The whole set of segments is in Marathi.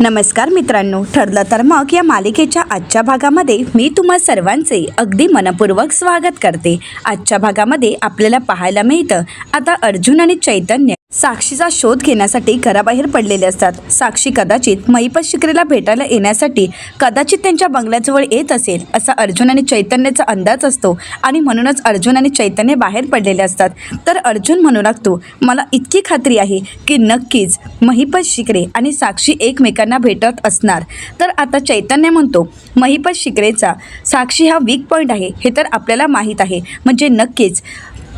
नमस्कार मित्रांनो, ठरलं तर मग या मालिकेच्या आजच्या भागामध्ये मी तुम्हा सर्वांचे अगदी मनपूर्वक स्वागत करते। आजच्या भागामध्ये आपल्याला पाहायला मिळतं आता अर्जुन आणि चैतन्य साक्षीचा शोध घेण्यासाठी घराबाहेर पडलेले असतात। साक्षी कदाचित महिपत शिकरेला भेटायला येण्यासाठी कदाचित त्यांच्या बंगल्याजवळ येत असेल असा अर्जुन आणि चैतन्याचा अंदाज असतो आणि म्हणूनच अर्जुन आणि चैतन्य बाहेर पडलेले असतात। तर अर्जुन म्हणू लागतो, मला इतकी खात्री आहे की नक्कीच महिपत शिकरे आणि साक्षी एकमेकांना भेटत असणार। तर आता चैतन्य म्हणतो, महिपत शिकरेचा साक्षी हा वीक पॉईंट आहे हे तर आपल्याला माहीत आहे, म्हणजे नक्कीच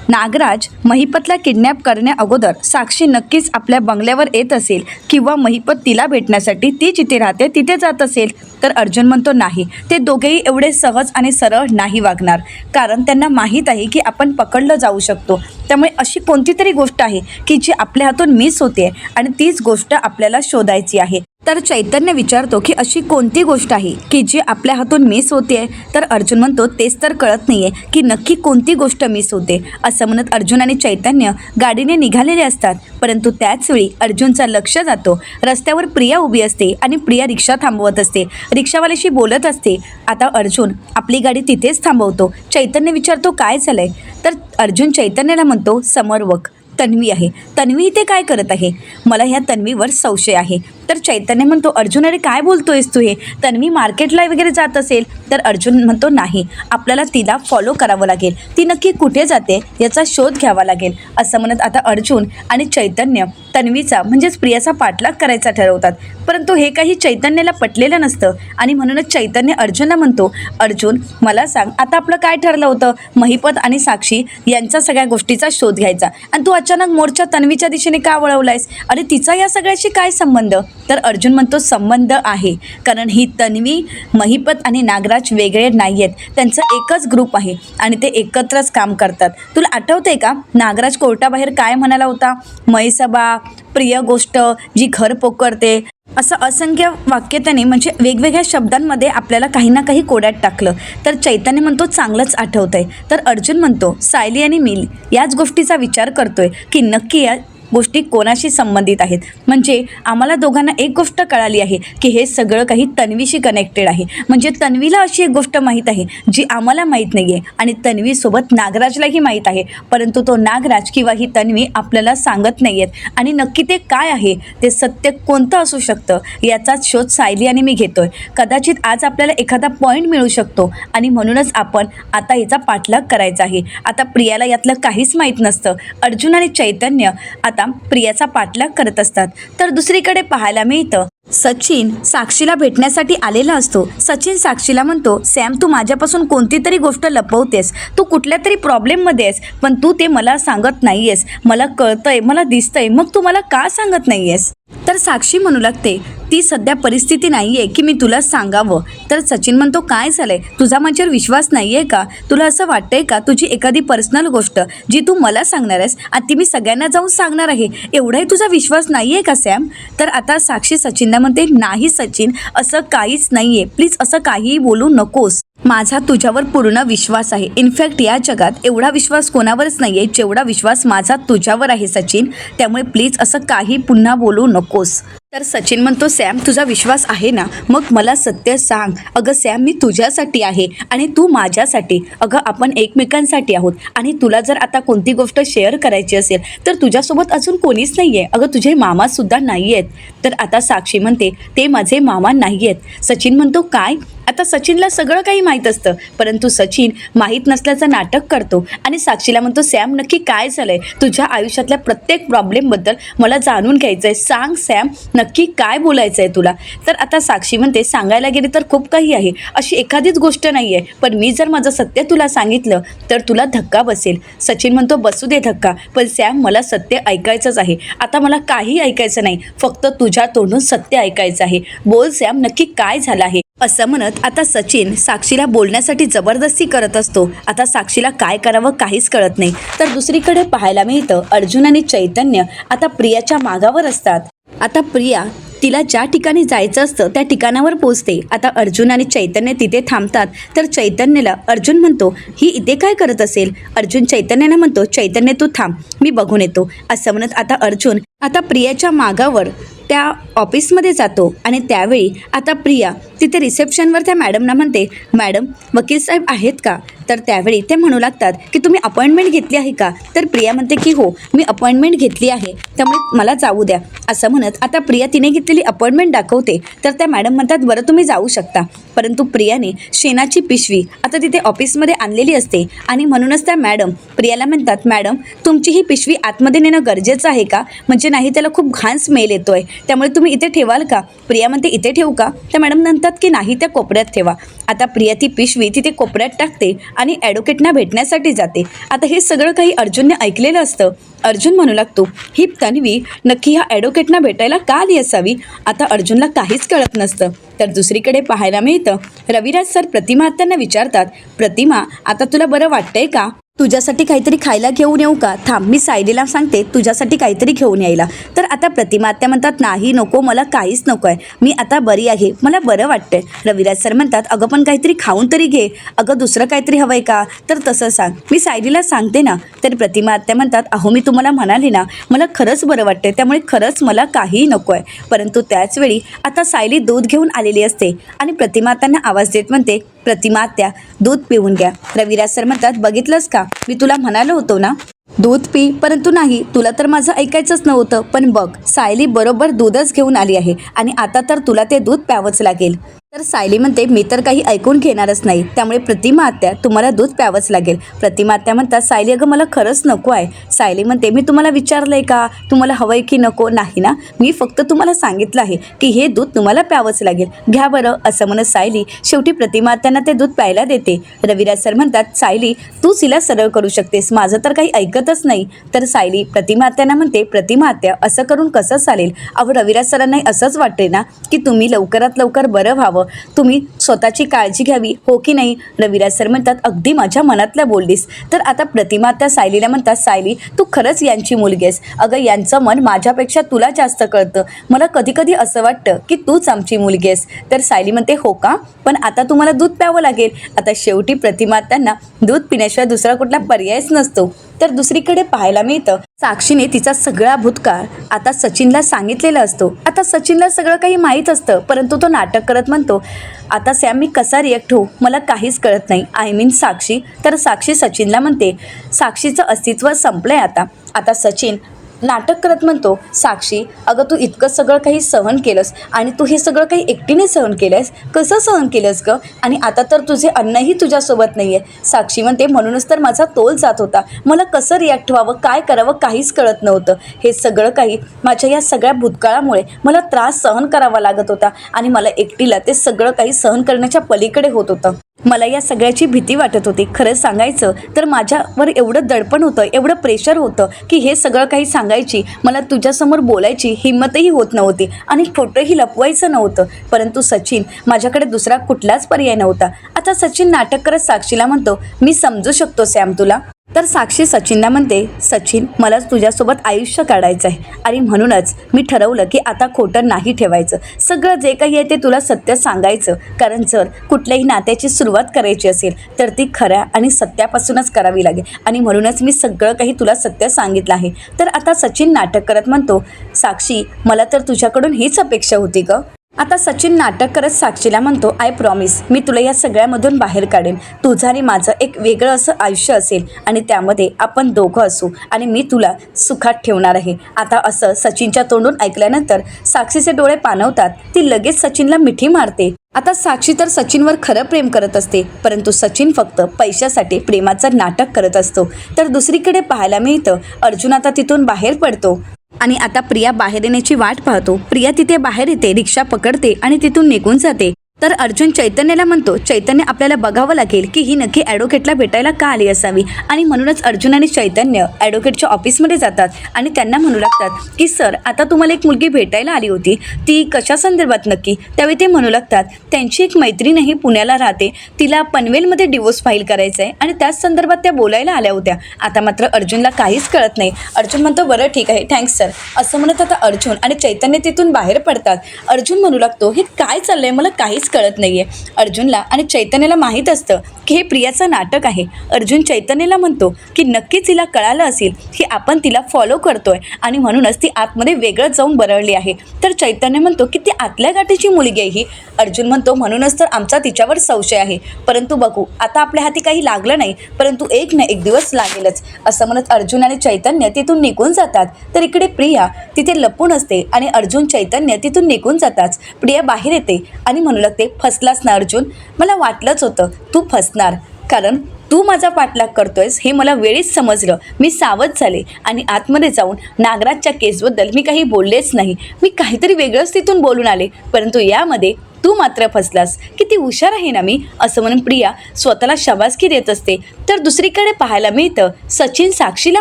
नागराज महिपतला किडनॅप करण्या अगोदर साक्षी नक्कीच आपल्या बंगल्यावर येत असेल किंवा महिपत तिला भेटण्यासाठी ती जिथे राहते तिथे जात असेल। तर अर्जुन म्हणतो, नाही, ते दोघेही एवढे सहज आणि सरळ नाही वागणार, कारण त्यांना माहीत आहे की आपण पकडलं जाऊ शकतो। त्यामुळे अशी कोणती तरी गोष्ट आहे की जी आपल्या हातून मिस होते आणि तीच गोष्ट आपल्याला शोधायची आहे। तर चैतन्य विचारतो की अशी कोणती गोष्ट आहे की जी आपल्या हातून मिस होते। तर अर्जुन म्हणतो, तेच तर कळत नाही आहे की नक्की कोणती गोष्ट मिस होते। असं म्हणत अर्जुन आणि चैतन्य गाडीने निघालेले असतात, परंतु त्याचवेळी अर्जुनचं लक्ष जातो रस्त्यावर प्रिया उभी असते आणि प्रिया रिक्षा थांबवत असते, रिक्षावाल्याशी बोलत असते। आता अर्जुन आपली गाडी तिथेच थांबवतो। चैतन्य विचारतो, काय झालंय? तर अर्जुन चैतन्याला म्हणतो, समोर बघ, तन्वी आहे, तन्वी इथे काय करत आहे? मला ह्या तन्वीवर संशय आहे। तर चैतन्य म्हणतो, अर्जुन अरे काय बोलतोयस तू? हे तन्वी मार्केटला वगैरे जात असेल? तर अर्जुन म्हणतो, नाही, आपल्याला तिला फॉलो करावं लागेल, ती नक्की कुठे जाते याचा शोध घ्यावा लागेल। असं म्हणत आता अर्जुन आणि चैतन्य तन्वीचा म्हणजेच प्रियाचा पाठलाग करायचा ठरवतात, परंतु हे काही चैतन्याला पटलेलं नसतं आणि म्हणूनच चैतन्य अर्जुनला म्हणतो, अर्जुन मला सांग, आता आपलं काय ठरलं होतं? महिपत आणि साक्षी यांचा सगळ्या गोष्टीचा शोध घ्यायचा, आणि तू अचानक मोर्चा तन्वीच्या दिशेने का वळवलायस? अरे तिचा या सगळ्याशी काय संबंध? तर अर्जुन म्हणतो, संबंध आहे, कारण ही तन्वी, महिपत आणि नागराज वेगळे नाही आहेत, त्यांचं एकच ग्रुप आहे आणि ते एकत्रच काम करतात। तुला आठवतंय का नागराज कोर्टाबाहेर काय म्हणाला होता? मैसबा, प्रिय गोष्ट जी घर पोकरते, असं असंख्य वाक्य त्याने म्हणजे वेगवेगळ्या शब्दांमध्ये आपल्याला काही ना काही कोड्यात टाकलं। तर चैतन्य म्हणतो, चांगलंच आठवतंय। तर अर्जुन म्हणतो, सायली आणि मी याच गोष्टीचा विचार करतोय की नक्की या गोष्टी कोणाशी संबंधित आहेत। म्हणजे आम्हाला दोघांना एक गोष्ट कळाली आहे की हे सगळं काही तन्वीशी कनेक्टेड आहे, म्हणजे तन्वीला अशी एक गोष्ट माहीत आहे जी आम्हाला माहीत नाही आहे आणि तन्वीसोबत नागराजलाही माहीत आहे, परंतु तो नागराज किंवा ही तन्वी आपल्याला सांगत नाही आहेत आणि नक्की ते काय आहे, ते सत्य कोणतं असू शकतं याचाच शोध सायली आणि मी घेतोय। कदाचित आज आपल्याला एखादा पॉईंट मिळू शकतो आणि म्हणूनच आपण आता याचा पाठलाग करायचा आहे। आता प्रियाला यातलं काहीच माहीत नसतं। अर्जुन आणि चैतन्य आता प्रियाचा पाठलाग करत असतात। तर दुसरीकडे पाहायला मिळतं सचिन साक्षीला भेटण्यासाठी आलेला असतो। सचिन साक्षीला म्हणतो, सॅम तू माझ्यापासून कोणती तरी गोष्ट लपवतेस, तू कुठल्या तरी प्रॉब्लेममध्ये आहेस, पण तू ते मला सांगत नाही आहेस, मला कळतंय, मला दिसतंय, मग तू मला का सांगत नाही आहेस? तर साक्षी म्हणू लागते, ती सध्या परिस्थिती नाही आहे की मी तुला सांगावं। तर सचिन म्हणतो, काय झालंय? तुझा माझ्यावर विश्वास नाही आहे का? तुला असं वाटतंय का तुझी एखादी पर्सनल गोष्ट जी तू मला सांगणार आहेस आणि ती मी सगळ्यांना जाऊन सांगणार आहे, एवढाही तुझा विश्वास नाही आहे का सॅम? तर आता साक्षी सचिनला म्हणते, नाही सचिन, असं काहीच नाही आहे, प्लीज असं काहीही बोलू नकोस, माझा तुझ्यावर पूर्ण विश्वास आहे। इनफॅक्ट या जगात एवढा विश्वास कोणावरच नाही आहे जेवढा विश्वास माझा तुझ्यावर आहे सचिन, त्यामुळे प्लीज असं काही पुन्हा बोलू नकोस। तर सचिन म्हणतो, सॅम तुझा विश्वास आहे ना, मग मला सत्य सांग। अगं सॅम, मी तुझ्यासाठी आहे आणि तू माझ्यासाठी, अगं आपण एकमेकांसाठी आहोत आणि तुला जर आता कोणती गोष्ट शेअर करायची असेल तर तुझ्यासोबत अजून कोणीच नाही आहे, अगं तुझे मामासुद्धा नाही आहेत। तर आता साक्षी म्हणते, ते माझे मामा नाही आहेत। सचिन म्हणतो, काय? आता सचिनला सगळं काही माहीत असतं, परंतु सचिन माहीत नसल्याचं नाटक करतो आणि साक्षीला म्हणतो, सॅम नक्की काय झालंय? तुझ्या आयुष्यातल्या प्रत्येक प्रॉब्लेमबद्दल मला जाणून घ्यायचं आहे, सांग सॅम, नक्की काय बोलायचं आहे तुला? तर आता साक्षी म्हणते, सांगायला गेली तर खूप काही आहे, अशी एखादीच गोष्ट नाही आहे, पण मी जर माझं सत्य तुला सांगितलं तर तुला धक्का बसेल। सचिन म्हणतो, बसू दे धक्का, पण सॅम मला सत्य ऐकायचंच आहे, आता मला काही ऐकायचं नाही, फक्त तुझ्या तोंडून सत्य ऐकायचं आहे, बोल सॅम, नक्की काय झालं आहे? असं म्हणत आता सचिन साक्षीला बोलण्यासाठी जबरदस्ती करत असतो। आता साक्षीला काय करावं काहीच कळत नाही। तर दुसरीकडे पाहायला मिळतं अर्जुन आणि चैतन्य आता प्रियाच्या मागावर असतात। आता प्रिया तिला ज्या ठिकाणी जायचं असतं त्या ठिकाणावर पोहोचते। आता अर्जुन आणि चैतन्य तिथे थांबतात। तर चैतन्यला अर्जुन म्हणतो, ही इथे काय करत असेल? अर्जुन चैतन्याला म्हणतो, चैतन्य तू थांब, मी बघून येतो। असं म्हणत आता अर्जुन आता प्रियाच्या मागावर त्या ऑफिसमध्ये जातो आणि त्यावेळी आता प्रिया तिथे रिसेप्शनवर त्या मॅडमना म्हणते, मॅडम वकील साहेब आहेत का? तर त्यावेळी ते म्हणू लागतात की तुम्ही अपॉइंटमेंट घेतली आहे का? तर प्रिया म्हणते की हो, मी अपॉइंटमेंट घेतली आहे, त्यामुळे मला जाऊ द्या. असं म्हणत आता प्रिया तिने घेतलेली अपॉइंटमेंट दाखवते. तर त्या मॅडम म्हणतात बरं तुम्ही जाऊ शकता. परंतु प्रियाने शेणाची पिशवी आता तिथे ऑफिसमध्ये आणलेली असते आणि म्हणूनच त्या मॅडम प्रियाला म्हणतात, मॅडम तुमची ही पिशवी आतमध्ये नेणं गरजेचं आहे का? म्हणजे नाही त्याला खूप घाण स्मेल येतोय, त्यामुळे तुम्ही इथे ठेवाल का? प्रिया म्हणते इथे ठेवू का? त्या मॅडम म्हणतात की नाही, त्या कोपऱ्यात ठेवा. आता प्रिया ती पिशवी तिथे कोपऱ्यात टाकते आणि ॲडव्होकेटना भेटण्यासाठी जाते. आता हे सगळं काही अर्जुनने ऐकलेलं असतं. अर्जुन म्हणू लागतो, ही तन्वी नक्की ह्या ॲडव्होकेटना भेटायला का आली असावी? आता अर्जुनला काहीच कळत नसतं. तर दुसरीकडे पाहायला मिळतं, रविराज सर प्रतिमा त्यांना विचारतात, प्रतिमा आता तुला बरं वाटतंय का? तुझ्यासाठी काहीतरी खायला घेऊन येऊ का? थांब, मी सायलीला सांगते तुझ्यासाठी काहीतरी घेऊन यायला. तर आता प्रतिमा आत्या म्हणतात, नाही नको, मला काहीच नको आहे, मी आता बरी आहे, मला बरं वाटतंय. रविराज सर म्हणतात, अगं पण काहीतरी खाऊन तरी घे, अगं दुसरं काहीतरी हवं आहे का? तर तसं सांग, मी सायलीला सांगते ना. तर प्रतिमा आत्या म्हणतात, अहो मी तुम्हाला म्हणाले ना, मला खरंच बरं वाटतंय, त्यामुळे खरंच मला काहीही नको आहे. परंतु त्याचवेळी आता सायली दूध घेऊन आलेली असते आणि प्रतिमा त्यांना आवाज देत म्हणते, प्रतिमा आत्या दूध पिऊन घ्या. रविराज सर म्हणतात, बघितलंस का, मी तुला म्हणालो होतो ना दूध पी, परंतु नाही, तुला तर माझं ऐकायचंच नव्हतं. पण बघ, सायली बरोबर दूधच घेऊन आली आहे आणि आता तर तुला ते दूध प्यावंच लागेल. तर सायली म्हणते, मी तर काही ऐकून घेणारच नाही, त्यामुळे प्रतिमा आत्या तुम्हाला दूध प्यावंच लागेल. प्रतिमा आत्या म्हणतात, सायली अगं मला खरंच नको आहे. सायली म्हणते, मी तुम्हाला विचारलंय का तुम्हाला हवं आहे की नको? नाही ना, मी फक्त तुम्हाला सांगितलं आहे की हे दूध तुम्हाला प्यावंच लागेल, घ्या बरं. असं म्हणत सायली शेवटी प्रतिमा आत्यांना ते दूध प्यायला देते. रविराज सर म्हणतात, सायली तूच हिला सरळ करू शकतेस, माझं तर काही ऐकतच नाही. तर सायली प्रतिमा आत्यांना म्हणते, प्रतिमा आत्या असं करून कसं चालेल? अहो रविराज सरांना असंच वाटते ना की तुम्ही लवकरात लवकर बरं व्हावं, तुम्ही स्वतःची काळजी घ्यावी, हो की नाही? रविराज सर म्हणतात, अगदी माझ्या मनातलं बोललीस. तर आता प्रतिमा त्या सायलीला म्हणतात, सायली तू खरंच यांची मुलगी आहेस, अगं यांचं मन माझ्यापेक्षा तुला जास्त कळतं, मला कधी कधी असं वाटतं की तूच आमची मुलगी आहेस. तर सायली म्हणते, हो का, पण आता तुम्हाला दूध प्यावं लागेल. आता शेवटी प्रतिमा त्यांना दूध पिण्याशिवाय दुसरा कुठला पर्यायच नसतो. तर दुसरीकडे पाहायला मिळतं, साक्षीने तिचा सगळा भूतकाळ आता सचिनला सांगितलेला असतो. आता सचिनला सगळं काही माहीत असतं, परंतु तो नाटक करत म्हणतो, आता सॅम मी कसा रिॲक्ट होऊ, मला काहीच कळत नाही, आय मीन साक्षी. तर साक्षी सचिनला म्हणते, साक्षीचं अस्तित्व संपलंय आता. आता सचिन नाटक करत म्हणतो, साक्षी अगं तू इतकं सगळं काही सहन केलंस आणि तू हे सगळं काही एकटीने सहन केलंस, कसं सहन केलंस गं? आणि आता तर तुझे अन्नही तुझ्यासोबत नाही आहे. साक्षी म्हणते, म्हणूनच तर माझा तोल जात होता, मला कसं रिॲक्ट व्हावं, काय करावं काहीच कळत नव्हतं. हे सगळं काही माझ्या या सगळ्या भूतकाळामुळे मला त्रास सहन करावा लागत होता आणि मला एकटीला ते सगळं काही सहन करण्याच्या पलीकडे होत होतं. मला या सगळ्याची भीती वाटत होती. खरं सांगायचं तर माझ्यावर एवढं दडपण होतं, एवढं प्रेशर होतं की हे सगळं काही सांगायची, मला तुझ्यासमोर बोलायची हिंमतही होत नव्हती आणि खोटंही लपवायचं नव्हतं. परंतु सचिन माझ्याकडे दुसरा कुठलाच पर्याय नव्हता. आता सचिन नाटक करत साक्षीला म्हणतो, मी समजू शकतो सॅम तुला. तर साक्षी सचिनला म्हणते, सचिन मला तुझ्यासोबत आयुष्य काढायचं आहे आणि म्हणूनच मी ठरवलं की आता खोटं नाही ठेवायचं, सगळं जे काही आहे ते तुला सत्य सांगायचं. कारण जर कुठल्याही नात्याची सुरुवात करायची असेल तर ती खऱ्या आणि सत्यापासूनच करावी लागेल आणि म्हणूनच मी सगळं काही तुला सत्य सांगितलं आहे. तर आता सचिन नाटक करत म्हणतो, साक्षी मला तर तुझ्याकडून हीच अपेक्षा होती गं. आता सचिन नाटक करत साक्षीला म्हणतो, आय प्रॉमिस मी तुला या सगळ्यामधून बाहेर काढेन, तुझं आणि माझं एक वेगळं असं आयुष्य असेल आणि त्यामध्ये आपण दोघं असू आणि मी तुला सुखात ठेवणार आहे. आता असं सचिनच्या तोंडून ऐकल्यानंतर साक्षीचे डोळे पाणवतात, ती लगेच सचिनला मिठी मारते. आता साक्षी तर सचिनवर खरं प्रेम करत असते, परंतु सचिन फक्त पैशासाठी प्रेमाचं नाटक करत असतो. तर दुसरीकडे पाहायला मिळतं, अर्जुन आता तिथून बाहेर पडतो आणि आता प्रिया बाहेर येण्याची वाट पाहतो. प्रिया तिथे बाहेर येते, रिक्षा पकडते आणि तिथून निघून जाते. तर अर्जुन चैतन्याला म्हणतो, चैतन्य आपल्याला बघावं लागेल की ही नक्की ॲडव्होकेटला भेटायला का आली असावी. आणि म्हणूनच अर्जुन आणि चैतन्य ॲडव्होकेटच्या ऑफिसमध्ये जातात आणि त्यांना म्हणू लागतात की सर आता तुम्हाला एक मुलगी भेटायला आली होती, ती कशा संदर्भात नक्की? त्यावेळी ते म्हणू लागतात, त्यांची एक मैत्रीणही पुण्याला राहते, तिला पनवेलमध्ये डिवोर्स फाईल करायचं आहे आणि त्याच संदर्भात त्या बोलायला आल्या होत्या. आता मात्र अर्जुनला काहीच कळत नाही. अर्जुन म्हणतो, बरं ठीक आहे, थँक्स सर. असं म्हणत आता अर्जुन आणि चैतन्य तिथून बाहेर पडतात. अर्जुन म्हणू लागतो, हे काय चाललंय, मला काहीच कळत नाहीये. अर्जुनला आणि चैतन्याला माहीत असतं की हे प्रियाचं नाटक आहे. अर्जुन चैतन्याला म्हणतो की नक्कीच तिला कळालं असेल की आपण तिला फॉलो करतोय आणि म्हणूनच ती आतमध्ये वेगळं जाऊन बरळली आहे. तर चैतन्य म्हणतो की ती आतल्या गाठीची मुलगी आहे ही. अर्जुन म्हणतो म्हणूनच तर आमचा तिच्यावर संशय आहे. परंतु बघू, आता आपल्या हाती काही लागलं नाही, परंतु एक ना एक दिवस लागेलच. असं म्हणत अर्जुन आणि चैतन्य तिथून निघून जातात. तर इकडे प्रिया तिथे लपून असते आणि अर्जुन चैतन्य तिथून निघून जाताच प्रिया बाहेर येते आणि म्हणू लागते, फसलास ना अर्जुन, मला वाटलंच होतं तू फसणार, कारण तू माझा पाठलाग करतोयस हे मला वेळीच समजलं. मी सावध झाले आणि आतमध्ये जाऊन नागराजच्या केसबद्दल मी काही बोललेच नाही. मी काहीतरी वेगळंच तिथून बोलून आले, परंतु यामध्ये तू मात्र फसलास. किती हुशार आहे ना मी, असं म्हणून प्रिया स्वतःला शाबासकी देत असते. तर दुसरीकडे पाहायला मिळतं सचिन साक्षीला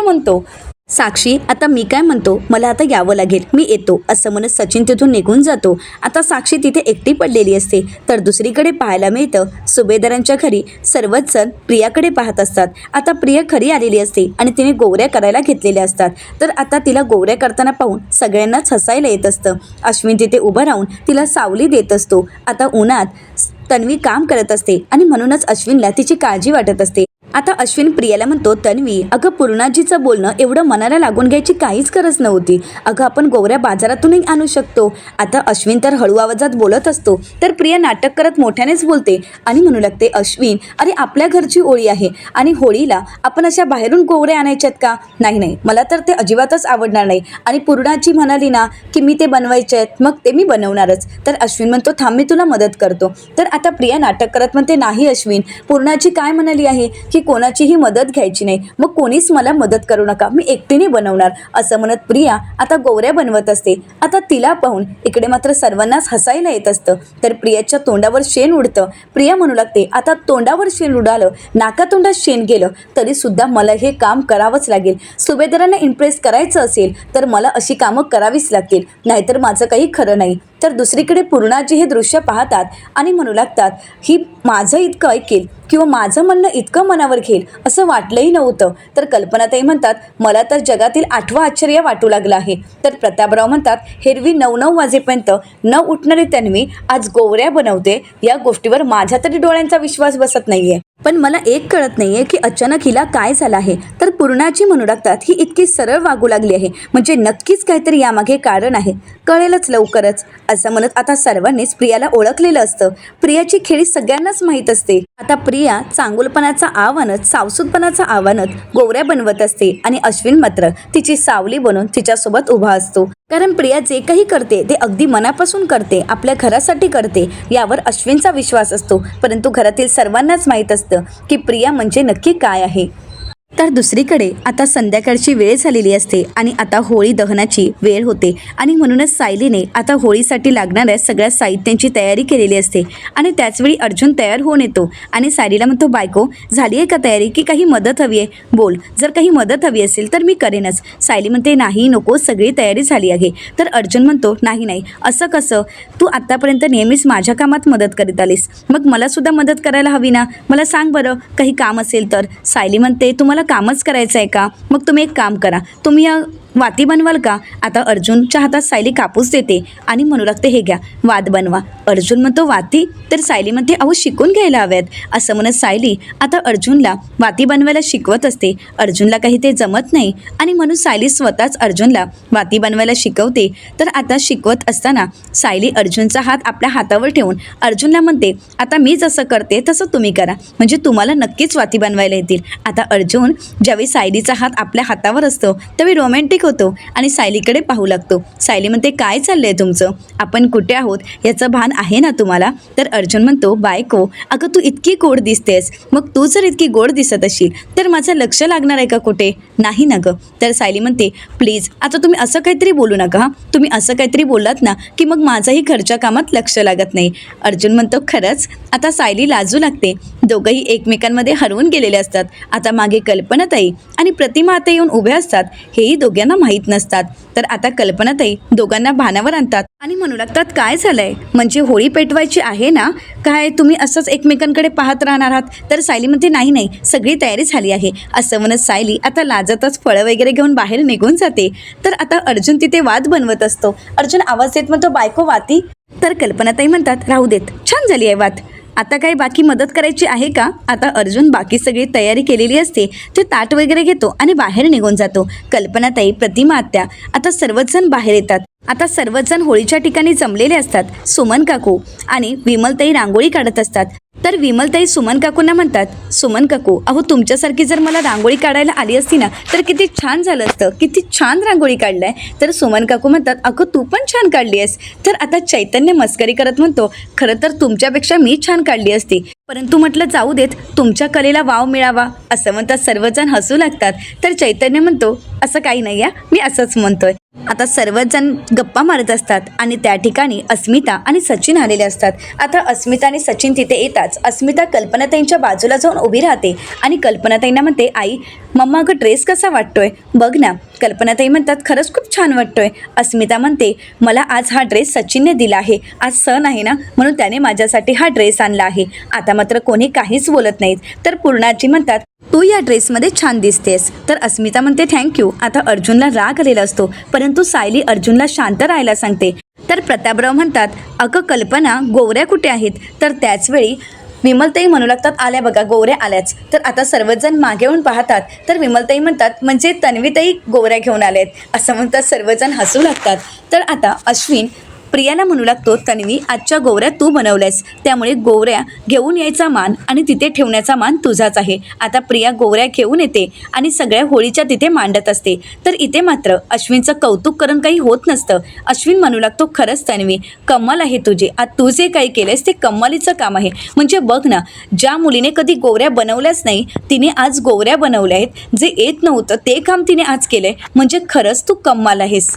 म्हणतो, साक्षी आता मी काय म्हणतो, मला आता यावं लागेल, मी येतो, असं म्हणत सचिन तिथून निघून जातो. आता साक्षी तिथे एकटी पडलेली असते. तर दुसरीकडे पाहायला मिळतं सुभेदारांच्या घरी सर्वच जण प्रियाकडे पाहत असतात. आता प्रिया खरी आलेली असते आणि तिने गोवऱ्या करायला घेतलेल्या असतात. तर आता तिला गोवऱ्या करताना पाहून सगळ्यांनाच हसायला येत असतं. अश्विन तिथे उभं राहून तिला सावली देत असतो. आता उन्हात तन्वी काम करत असते आणि म्हणूनच अश्विनला तिची काळजी वाटत असते. आता अश्विन प्रियाला म्हणतो, तन्वी अगं पूर्णाजीचं बोलणं एवढं मनाला लागून घ्यायची काहीच गरज नव्हती. अगं आपण गोवऱ्या बाजारातूनही आणू शकतो. आता अश्विन तर हळू आवाजात बोलत असतो. तर प्रिया नाटक करत मोठ्यानेच बोलते आणि म्हणू लागते, अश्विन अरे आपल्या घरची होळी आहे आणि होळीला आपण अशा बाहेरून गोवऱ्या आणायच्यात का? नाही नाही, मला तर ते अजिबातच आवडणार नाही. आणि पूर्णाजी म्हणाली ना की मी ते बनवायचे आहेत, मग ते मी बनवणारच. तर अश्विन म्हणतो, थांब मी तुला मदत करतो. तर आता प्रिया नाटक करत म्हणते, नाही अश्विन, पूर्णाजी काय म्हणाली आहे की कोणाचीही मदत घ्यायची नाही, मग कोणीच मला मदत करू नका, मी एकटीने बनवणार, असं म्हणत प्रिया आता गोवऱ्या बनवत असते. आता तिला पाहून इकडे मात्र सर्वांनाच हसायला येत असतं. तर प्रियाच्या तोंडावर शेण उडतं. प्रिया म्हणू लागते, आता तोंडावर शेण उडालं, नाकातोंडात शेण गेलं तरी सुद्धा मला हे काम करावंच लागेल. सुभेदारांना इम्प्रेस करायचं असेल तर मला अशी कामं करावीच लागतील, नाहीतर माझं काही खरं नाही. तर दुसरीकडे पूर्णाजी हे दृश्य पाहतात आणि म्हणू लागतात, ही माझं इतकं ऐकेल किंवा माझं म्हणणं इतकं मनावर घेईल असं वाटलंही नव्हतं. तर कल्पनाताई म्हणतात, मला तर जगातील 8वं आश्चर्य वाटू लागलं आहे. तर प्रतापराव म्हणतात, हेरवी 9 वाजेपर्यंत न उठणारी तन्वी आज गोवऱ्या बनवते, या गोष्टीवर माझ्या तरी डोळ्यांचा विश्वास बसत नाहीये. पण मला एक कळत नाहीये की अचानक हिला काय झालं आहे. तर पूर्णाजी म्हणू लागतात, ही इतकी सरळ वागू लागली आहे म्हणजे नक्कीच काहीतरी यामागे कारण आहे, कळेलच लवकरच, असं म्हणत आता सर्वांनीच प्रियाला ओळखलेलं असतं. प्रियाची खेळी सगळ्यांनाच माहीत असते. आता प्रिया चांगुलपणाचा आव्हानत, सावसूदपणाचा आव्हानत गोवऱ्या बनवत असते आणि अश्विन मात्र तिची सावली बनून तिच्यासोबत उभा असतो. कारण प्रिया जे काही करते ते अगदी मनापासून करते, आपल्या घरासाठी करते, यावर अश्विनचा विश्वास असतो. परंतु घरातील सर्वांनाच माहीत असतं की प्रिया म्हणजे नक्की काय आहे. तर दुसरीकडे आता संध्याकाळची वेळ झालेली असते आणि आता होळी दहनाची वेळ होते आणि म्हणूनच सायलीने आता होळीसाठी लागणाऱ्या सगळ्या साहित्यांची तयारी केलेली असते. आणि त्याचवेळी अर्जुन तयार होऊन येतो आणि सायलीला म्हणतो, बायको झाली आहे का तयारी की काही मदत हवी आहे, बोल, जर काही मदत हवी असेल तर मी करेनच. सायली म्हणते, नाही नको, सगळी तयारी झाली आहे. तर अर्जुन म्हणतो, नाही नाही, असं कसं, तू आत्तापर्यंत नेहमीच माझ्या कामात मदत करीत आलीस, मग मला सुद्धा मदत करायला हवी ना, मला सांग बरं काही काम असेल तर. सायली म्हणते, तुम्हाला कामच करायचं आहे का, मग तुम्ही एक काम करा, तुम्ही या वाती बनवाल का. आता अर्जुनच्या हातात सायली कापूस देते आणि म्हणू लागते, हे घ्या, वात बनवा. अर्जुन म्हणतो, वाती, तर सायली म्हणते, अहो शिकून घ्यायला हव्यात, असं म्हणत सायली आता अर्जुनला वाती बनवायला शिकवत असते. अर्जुनला काही ते जमत नाही आणि म्हणून सायली स्वतःच अर्जुनला वाती बनवायला शिकवते. तर आता शिकवत असताना सायली अर्जुनचा हात आपल्या हातावर ठेवून अर्जुनला म्हणते, आता मी जसं करते तसं तुम्ही करा, म्हणजे तुम्हाला नक्कीच वाती बनवायला येतील. आता अर्जुन ज्यावेळी सायलीचा हात आपल्या हातावर असतो त्यावेळी रोमॅन्टिक होतो आणि सायलीकडे पाहू लागतो. सायली म्हणते, काय चाललंय तुमचं, आपण कुठे आहोत याचं भान आहे ना तुम्हाला. तर अर्जुन म्हणतो, बायको अगं तू इतकी गोड दिसतेस, मग तू जर इतकी गोड दिसत असेल तर माझं लक्ष लागणार आहे का कुठे, नाही ना गं. तर सायली म्हणते, प्लीज आता तुम्ही असं काहीतरी बोलू नका, हां, तुम्ही असं काहीतरी बोललात ना की मग माझंही घरच्या कामात लक्ष लागत नाही. अर्जुन म्हणतो, खरंच. आता सायली लाजू लागते. दोघंही एकमेकांमध्ये हरवून गेलेले असतात. आता मागे कल्पनाताई आणि प्रतिमा आता येऊन उभ्या असतात, हेही दोघांना माहीत नसतात. तर आता कल्पनाताई दोघांना भानावर आणतात आणि म्हणू लागतात, काय झालंय, म्हणजे होळी पेटवायची आहे ना, काय तुम्ही असंच एकमेकांकडे पाहत राहणार आहात. तर सायली म्हणते, नाही नाही, सगळी तयारी झाली आहे, असं म्हणत सायली आता लाजतच फळं वगैरे घेऊन बाहेर निघून जाते. तर आता अर्जुन तिथे वाद बनवत असतो. अर्जुन आवाज देत म्हणतो, बायको वाती. तर कल्पनाताई म्हणतात, राहू देत, छान छान झाली आहे बात. आता काय बाकी मदत करायची आहे का? आता अर्जुन बाकी सगळी तयारी केलेली असते. ते ताट वगैरे घेतो आणि बाहेर निघून जातो. कल्पनाताई, प्रतिमा आत्या आता सर्वच जण बाहेर येतात. आता सर्वच जण होळीच्या ठिकाणी जमलेले असतात. सुमन काकू आणि विमलताई रांगोळी काढत असतात. तर विमलताई सुमन काकूंना म्हणतात, सुमन काकू, अहो तुमच्यासारखी जर मला रांगोळी काढायला आली असती ना तर किती छान झालं असतं. किती छान रांगोळी काढलाय. तर सुमन काकू म्हणतात, अगं तू पण छान काढली आहेस. तर आता चैतन्य मस्करी करत म्हणतो, खरं तर तुमच्यापेक्षा मी छान काढली असती, परंतु म्हटलं जाऊ देत, तुमच्या कलेला वाव मिळावा असं म्हणतात. सर्वजण हसू लागतात. तर चैतन्य म्हणतो, असं काही नाही आहे, मी असंच म्हणतोय. आता सर्वच जण गप्पा मारत असतात आणि त्या ठिकाणी अस्मिता आणि सचिन आलेले असतात. आता अस्मिता आणि सचिन तिथे येताच अस्मिता कल्पनाताईंच्या बाजूला जाऊन उभी राहते आणि कल्पनाताईंना म्हणते, आई मम्मा अगं ड्रेस कसा वाटतोय बघ ना. कल्पनाताई म्हणतात, खरंच खूप छान वाटतोय. अस्मिता म्हणते, मला आज हा ड्रेस सचिनने दिला आहे. आज सण आहे ना म्हणून त्याने माझ्यासाठी हा ड्रेस आणला आहे. आता मात्र कोणी काहीच बोलत नाहीत. तर पूर्णाजी म्हणतात, तू या ड्रेसमध्ये छान दिसतेस. तर अस्मिता म्हणते थँक्यू. आता अर्जुनला राग आलेला असतो परंतु सायली अर्जुनला शांत राहायला सांगते. तर प्रतापराव म्हणतात, अगं कल्पना, गोवऱ्या कुठे आहेत? तर त्याचवेळी विमलताई म्हणू लागतात, आल्या बघा, गोवऱ्या आल्याच. तर आता सर्वच जण मागे येऊन पाहतात. तर विमलताई म्हणतात, म्हणजे तन्वीताई गोवऱ्या घेऊन आल्यात असं म्हणतात. सर्वजण हसू लागतात. तर आता अश्विन प्रियाला म्हणू लागतो, तन्वी, आजच्या गोवऱ्या तू बनवल्यास, त्यामुळे गोवऱ्या घेऊन यायचा मान आणि तिथे ठेवण्याचा मान तुझाच आहे. आता प्रिया गोवऱ्या घेऊन येते आणि सगळ्या होळीच्या तिथे मांडत असते. तर इथे मात्र अश्विनचं कौतुक करून काही होत नसतं. अश्विन म्हणू लागतो, खरंच तन्वी, कमाल आहे तुझे. आज तू जे काही केलेस ते कमालीचं काम आहे. म्हणजे बघ ना, ज्या मुलीने कधी गोवऱ्या बनवल्याच नाही तिने आज गोवऱ्या बनवल्या आहेत. जे येत नव्हतं ते काम तिने आज केलंय. म्हणजे खरंच तू कमाल आहेस.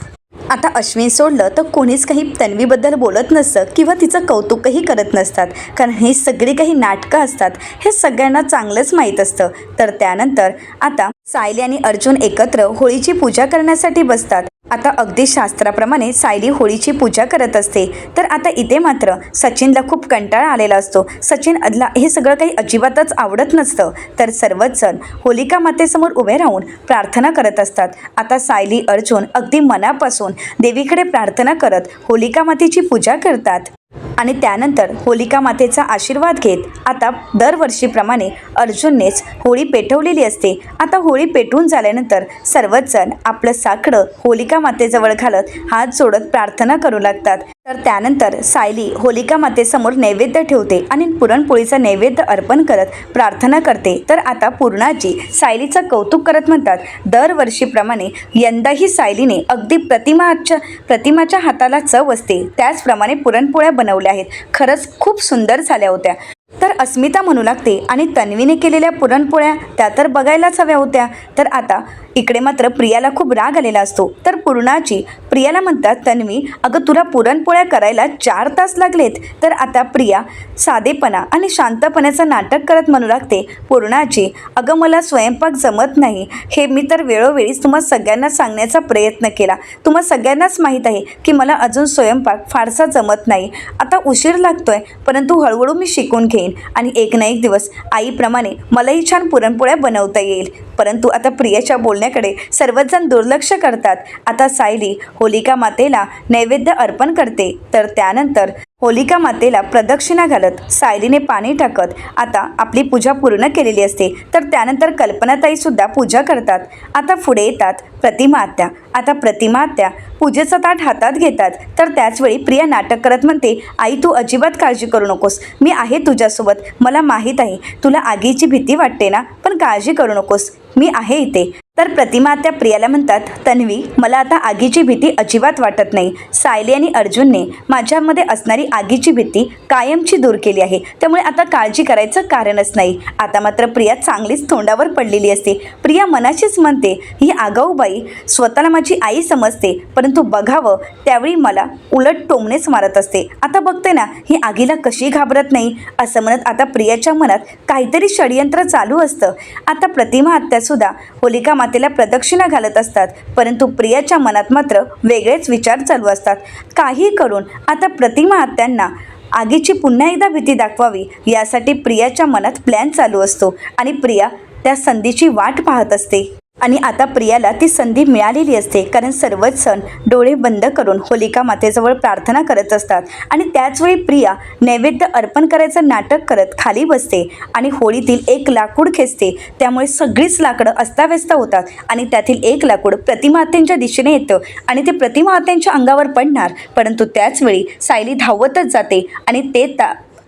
आता अश्विन सोडलं तर कोणीच काही तन्वीबद्दल बोलत नसतं किंवा तिचं कौतुकही करत नसतात, कारण ही सगळी काही नाटकं असतात हे सगळ्यांना चांगलंच माहीत असतं. तर त्यानंतर आता सायली आणि अर्जुन एकत्र होळीची पूजा करण्यासाठी बसतात. आता अगदी शास्त्राप्रमाणे सायली होळीची पूजा करत असते. तर आता इथे मात्र सचिनला खूप कंटाळा आलेला असतो. सचिनला हे सगळं काही अजिबातच आवडत नसतं. तर सर्वच जण होलिका मातेसमोर उभे राहून प्रार्थना करत असतात. आता सायली अर्जुन अगदी मनापासून देवीकडे प्रार्थना करत होलिका मातेची पूजा करतात आणि त्यानंतर होलिका मातेचा आशीर्वाद घेत आता दरवर्षीप्रमाणे अर्जुननेच होळी पेटवलेली असते. आता होळी पेटवून झाल्यानंतर सर्वच जण आपलं साकडं होलिका मातेजवळ घालत हात जोडत प्रार्थना करू लागतात. तर त्यानंतर सायली होलिका मातेसमोर नैवेद्य ठेवते आणि पुरणपोळीचा नैवेद्य अर्पण करत प्रार्थना करते. तर आता पूर्णाजी सायलीचं कौतुक करत म्हणतात, दरवर्षीप्रमाणे यंदाही सायलीने अगदी प्रतिमाच्या हाताला चव असते त्याचप्रमाणे पुरणपोळ्या बनवल्या आहेत. खरंच खूप सुंदर झाल्या होत्या. तर अस्मिता म्हणू लागते, आणि तन्वीने केलेल्या पुरणपोळ्या त्या तर बघायलाच हव्या होत्या. तर आता इकडे मात्र प्रियाला खूप राग आलेला असतो. तर पूर्णाची प्रियाला म्हणतात, तन्वी अगं तुला पुरणपोळ्या करायला 4 तास लागलेत. तर आता प्रिया साधेपणा आणि शांतपणाचं नाटक करत म्हणू लागते, पूर्णाची अगं मला स्वयंपाक जमत नाही. हे मी तर वेळोवेळीच तुम्हा सगळ्यांना सांगण्याचा प्रयत्न केला. तुम्हा सगळ्यांनाच माहीत आहे की मला अजून स्वयंपाक फारसा जमत नाही. आता उशीर लागतोय परंतु हळूहळू मी शिकून घेईन आणि एक ना एक दिवस आईप्रमाणे मलाही छान पुरणपोळ्या बनवता येईल. परंतु आता प्रियाच्या बोलण्याकडे सर्वच जण दुर्लक्ष करतात. आता सायली होलिका मातेला नैवेद्य अर्पण करते. तर त्यानंतर होलिका मातेला प्रदक्षिणा घालत सायलीने पाणी टाकत आता आपली पूजा पूर्ण केलेली असते. तर त्यानंतर कल्पनाताई सुद्धा पूजा करतात. आता पुढे येतात प्रतिमा आत्या. आता प्रतिमा आत्या पूजेचा ताट हातात घेतात. तर त्याचवेळी प्रिया नाटक करत म्हणते, आई तू अजिबात काळजी करू नकोस, मी आहे तुझ्यासोबत. मला माहीत आहे तुला आगीची भीती वाटते ना, पण काळजी करू नकोस, मी आहे इथे. तर प्रतिमा आत्या प्रियाला म्हणतात, तन्वी मला आता आगीची भीती अजिबात वाटत नाही. सायली आणि अर्जुनने माझ्यामध्ये असणारी आगीची भीती कायमची दूर केली आहे, त्यामुळे आता काळजी करायचं कारणच नाही. आता मात्र प्रिया चांगलीच तोंडावर पडलेली असते. प्रिया मनाशीच म्हणते, ही आगाऊ बाई स्वतःला माझी आई समजते परंतु बघावं त्यावेळी मला उलट टोमणेच मारत असते. आता बघते ना ही आगीला कशी घाबरत नाही असं म्हणत आता प्रियाच्या मनात काहीतरी षडयंत्र चालू असतं. आता प्रतिमा आत्यासुद्धा होलिका मातेला प्रदक्षिणा घालत असतात परंतु प्रियाच्या मनात मात्र वेगळेच विचार चालू असतात. काही करून आता प्रतिमा आत्यांना आगीची पुन्हा एकदा भीती दाखवावी यासाठी प्रियाच्या मनात प्लॅन चालू असतो आणि प्रिया त्या संधीची वाट पाहत असते. आणि आता प्रियाला ती संधी मिळालेली असते, कारण सर्वच सण डोळे बंद करून होलिका मातेजवळ प्रार्थना करत असतात. आणि त्याचवेळी प्रिया नैवेद्य अर्पण करायचं नाटक करत खाली बसते आणि होळीतील एक लाकूड खेचते. त्यामुळे सगळीच लाकडं अस्ताव्यस्त होतात आणि त्यातील एक लाकूड प्रतिमातेंच्या दिशेने येतं आणि ते प्रतिमातेंच्या अंगावर पडणार. परंतु त्याचवेळी सायली धावतच जाते आणि ते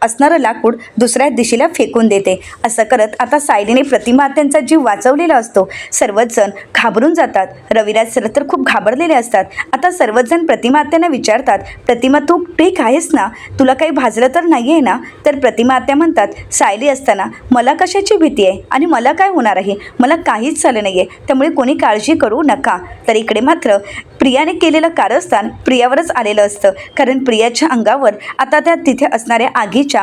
असणारं लाकूड दुसऱ्या दिशेला फेकून देते. असं करत आता सायलीने प्रतिमात्यांचा जीव वाचवलेला असतो. सर्वच जण घाबरून जातात. रविराज सर तर खूप घाबरलेले असतात. आता सर्वच जण प्रतिमात्यांना विचारतात, प्रतिमा तू ठीक आहेस ना? तुला काही भाजलं तर नाही आहे ना? तर प्रतिमात्या म्हणतात, सायली असताना मला कशाची भीती आहे आणि मला काय होणार आहे? मला काहीच झालं नाही आहे, त्यामुळे कोणी काळजी करू नका. तर इकडे मात्र प्रियाने केलेलं कारस्थान प्रियावरच आलेलं असतं, कारण प्रियाच्या अंगावर आता त्या तिथे असणाऱ्या आगीच्या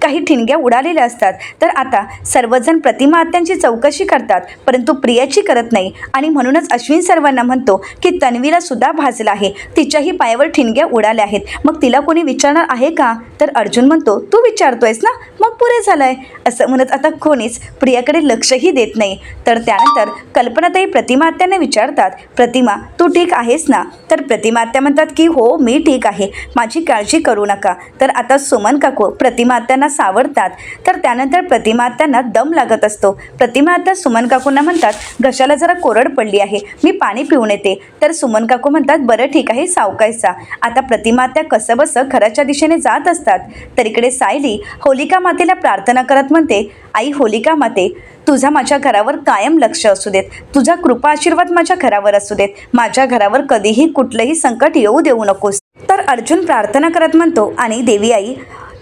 काही ठिणग्या उडालेल्या असतात. तर आता सर्वजण प्रतिमा आत्यांची चौकशी करतात, परंतु प्रियाची करत नाही. आणि म्हणूनच अश्विन सर्वांना म्हणतो की तन्वीला सुद्धा भाजलं आहे, तिच्याही पायावर ठिणग्या उडाल्या आहेत, मग तिला कोणी विचारणार आहे का? तर अर्जुन म्हणतो, तू विचारतोयस ना, मग पुरे झालंय. असं म्हणत आता कोणीच प्रियाकडे लक्षही देत नाही. तर त्यानंतर कल्पनाताई प्रतिमा आत्यांना विचारतात, प्रतिमा तू ठीक आहेस ना? तर प्रतिमा आत्या म्हणतात की हो मी ठीक आहे, माझी काळजी करू नका. तर आता सुमन काकू प्रतिमा आत्यांना सावरतात. तर त्यानंतर प्रतिमा आत्यांना दम लागत असतो. प्रतिमा आत्या सुमन काकूंना म्हणतात, घशाला जरा कोरड पडली आहे, मी पाणी पिऊन येते. तर सुमन काकू म्हणतात, बरं ठीक आहे, सावकाशचा. आता प्रतिमा आत्या कसंबसं घराच्या दिशेने जात असतात. तर इकडे सायली होलिका मातेला प्रार्थना करत म्हणते, आई होलिका माते, तुझा माझ्या घरावर कायम लक्ष असू देत, तुझा कृपा आशीर्वाद माझ्या घरावर असू देत, माझ्या घरावर कधीही कुठलंही संकट येऊ देऊ नकोस. तर अर्जुन प्रार्थना करत म्हणतो, आणि देवी आई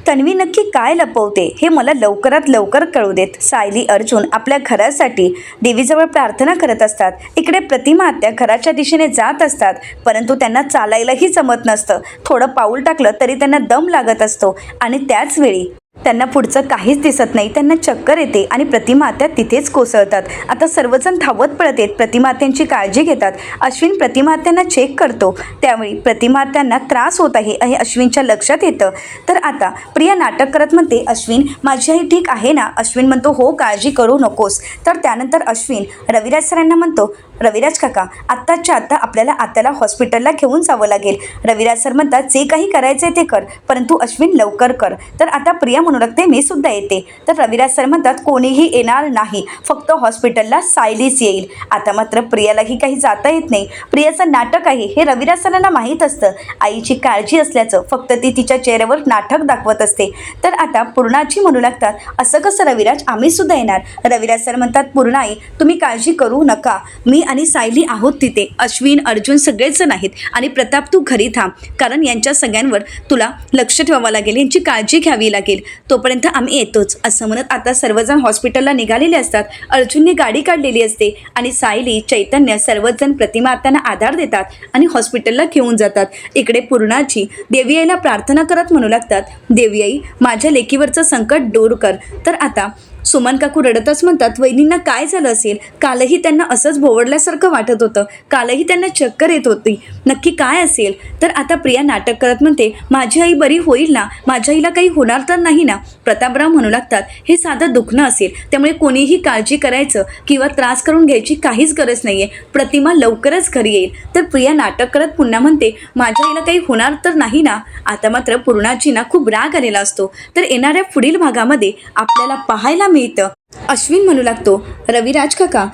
तन्वी नक्की काय लपवते हे मला लवकरात लवकर कळू देत. सायली अर्जुन आपल्या घरासाठी देवीजवळ प्रार्थना करत असतात. इकडे प्रतिमा आत्या घराच्या दिशेने जात असतात, परंतु त्यांना चालायलाही जमत नसतं. थोडं पाऊल टाकलं तरी त्यांना दम लागत असतो आणि त्याचवेळी त्यांना पुढचं काहीच दिसत नाही. त्यांना चक्कर येते आणि प्रतिमा आत्या तिथेच कोसळतात. आता सर्वजण धावत पळत येत प्रतिमा आत्यांची काळजी घेतात. अश्विन प्रतिमा आत्यांना चेक करतो, त्यावेळी प्रतिमा आत्यांना त्रास होत आहे हे अश्विनच्या लक्षात येतं. तर आता प्रिया नाटक करत म्हणते, अश्विन माझी आई ठीक आहे ना? अश्विन म्हणतो, हो काळजी करू नकोस. तर त्यानंतर अश्विन रविराज सरांना म्हणतो, रविराज काका आत्ताच्या आत्ता आपल्याला आत्याला हॉस्पिटलला घेऊन जावं लागेल. रविराज सर म्हणतात, जे काही करायचं ते कर, परंतु अश्विन लवकर कर. तर आता प्रिया म्हणू लागते, मी सुद्धा येते. तर रविराज सर म्हणतात, कोणीही येणार नाही, फक्त हॉस्पिटलला सायलीच येईल. आता मात्र प्रियालाही काही जाता येत नाही. प्रियाचं नाटक आहे हे रविराज सरांना माहीत असतं. आईची काळजी असल्याचं फक्त ती तिच्या चेहऱ्यावर नाटक दाखवत असते. तर आता पूर्णाची म्हणू लागतात, असं कसं रविराज, आम्ही सुद्धा येणार. रविराज सर म्हणतात, पूर्णाई तुम्ही काळजी करू नका, मी आणि सायली आहोत तिथे. अश्विन अर्जुन सगळेच जण आहेत आणि प्रताप तू घरी थांब, कारण यांच्या सगळ्यांवर तुला लक्ष ठेवावं लागेल, यांची काळजी घ्यावी लागेल. तोपर्यंत आम्ही येतोच. असं म्हणत आता सर्वजण हॉस्पिटलला निघालेले असतात. अर्जुनने गाडी काढलेली असते आणि सायली चैतन्य सर्वजण प्रतिमा आत्यांना आधार देतात आणि हॉस्पिटलला घेऊन जातात. इकडे पूर्णाची देवी आईला प्रार्थना करत म्हणू लागतात, देवी आई माझ्या लेकीवरचं संकट दूर कर. तर आता सुमन काकू रडतच म्हणतात, वहिनींना काय झालं असेल? कालही त्यांना असंच भोवडल्यासारखं वाटत होतं, कालही त्यांना चक्कर येत होती, नक्की काय असेल? तर आता प्रिया नाटक करत म्हणते, माझी आई बरी होईल ना? माझ्या आईला काही होणार तर नाही ना? प्रतापराव म्हणू लागतात, हे साधं दुखणं असेल, त्यामुळे कोणीही काळजी करायचं किंवा त्रास करून घ्यायची काहीच गरज नाही आहे, प्रतिमा लवकरच घरी येईल. तर प्रिया नाटक करत पुन्हा म्हणते, माझ्या आईला काही होणार तर नाही ना? आता मात्र पूर्णाजींना खूप राग आलेला असतो. तर येणाऱ्या पुढील भागामध्ये आपल्याला पाहायला मिळतं, अश्विन म्हणू लागतो, रविराज काका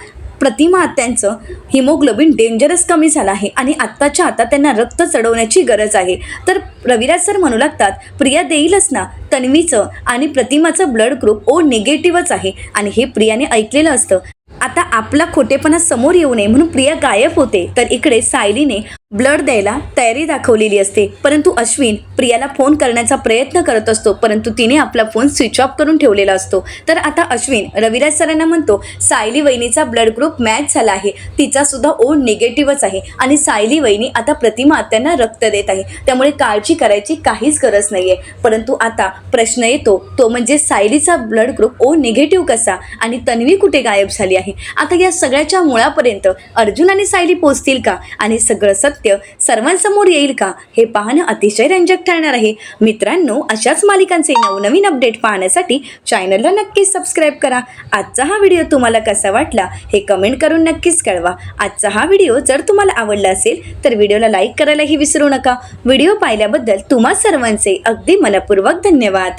प्रतिमा आत्यांचं हिमोग्लोबिन डेंजरस कमी झालं आहे आणि आत्ताच्या आता त्यांना रक्त चढवण्याची गरज आहे. तर रविराज सर म्हणू लागतात, प्रिया देईलच ना? तन्वीचं आणि प्रतिमाचं ब्लड ग्रुप ओ निगेटिव्हच आहे आणि हे प्रियाने ऐकलेलं असतं. आता आपला खोटेपणा समोर येऊ नये म्हणून प्रिया गायब होते. तर इकडे सायलीने ब्लड द्यायला तयारी दाखवलेली असते, परंतु अश्विन प्रियाला फोन करण्याचा प्रयत्न करत असतो, परंतु तिने आपला फोन स्विच ऑफ करून ठेवलेला असतो. तर आता अश्विन रविराज सरांना म्हणतो, सायली वहिनीचा ब्लड ग्रुप मॅच झाला आहे, तिचा सुद्धा ओ निगेटिव्हच आहे आणि सायली वहिनी आता प्रतिमा आत्यांना रक्त देत आहे, त्यामुळे काळजी करायची काहीच गरज नाही आहे. परंतु आता प्रश्न येतो तो म्हणजे सायलीचा ब्लड ग्रुप ओ निगेटिव्ह कसा आणि तन्वी कुठे गायब झाली आहे? आता या सगळ्याच्या मुळापर्यंत अर्जुन आणि सायली पोहोचतील का आणि सगळं सत्य सत्य सर्वांसमोर येईल का हे पाहणं अतिशय रंजक ठरणार आहे. मित्रांनो, अशाच मालिकांचे नवनवीन अपडेट पाहण्यासाठी चॅनलला नक्कीच सबस्क्राईब करा. आजचा हा व्हिडिओ तुम्हाला कसा वाटला हे कमेंट करून नक्कीच कळवा. आजचा हा व्हिडिओ जर तुम्हाला आवडला असेल तर व्हिडिओला लाईक करायलाही विसरू नका. व्हिडिओ पाहिल्याबद्दल तुम्हा सर्वांचे अगदी मनपूर्वक धन्यवाद.